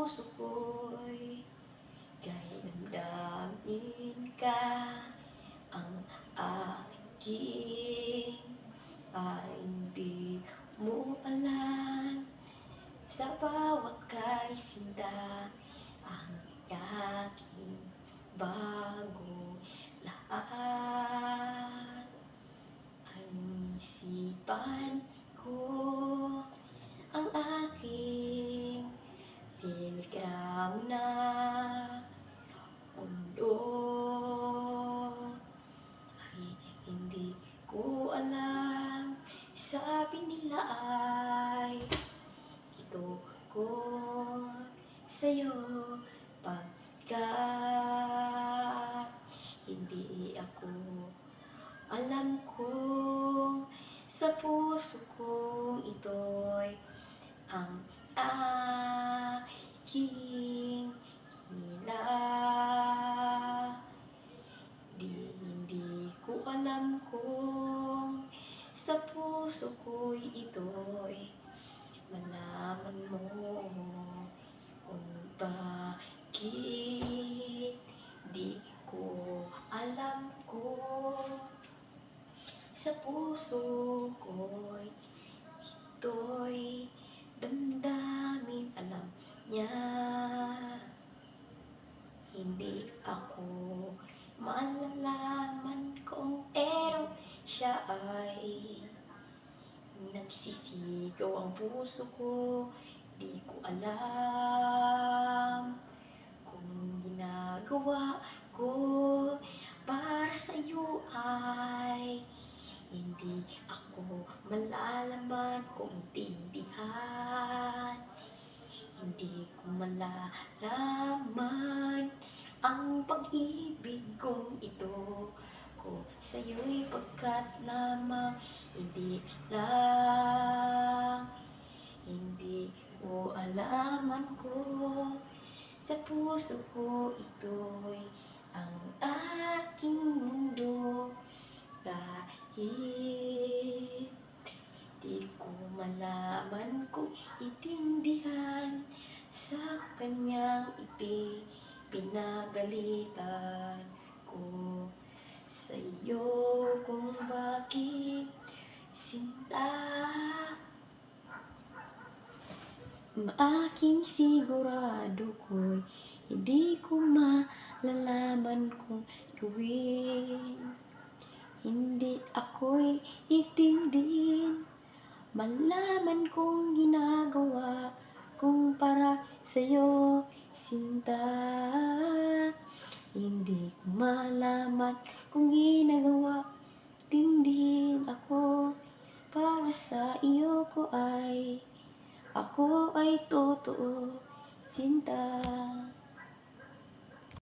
puso ko'y kahit damdamin ka, ang aking ay hindi mo alam. Sa bawat kaisinta, ang aking bagong lahat. Ang isipan ko, ang aking telegram na mundo ay hindi ko alam. Sabi nila ay ito ko sa'yo pagkat hindi ako alam kong sa puso kong ito'y ang aking hila. Hindi ko alam kung sa puso ko'y ito'y malaman mo kung bakit di ko alam kung sa puso ko'y ito'y damdamin. Alam niya hindi ako malalaman kung siya ay nagsisigaw ang puso ko. Di ko alam kung ginagawa ko para sa'yo ay hindi ako malalaman kung intindihan. Hindi ko malalaman ang pag-ibig kong ito ko sa'yo'y pagkat lamang hindi lang. Hindi mo alaman ko sa puso ko ito'y ang aking mundo. Kahit di ko malaman kung itindihan sa kanyang pinagalitan ko sa'yo kung bakit sinta. Aking sigurado ko'y hindi ko malalaman kung gawin. Hindi ako'y itindihin, malaman kong ginagawa kung para sa'yo, sinta. Hindi ko malaman kung ginagawa, tindihin ako para sa iyo ako ay totoo, sinta.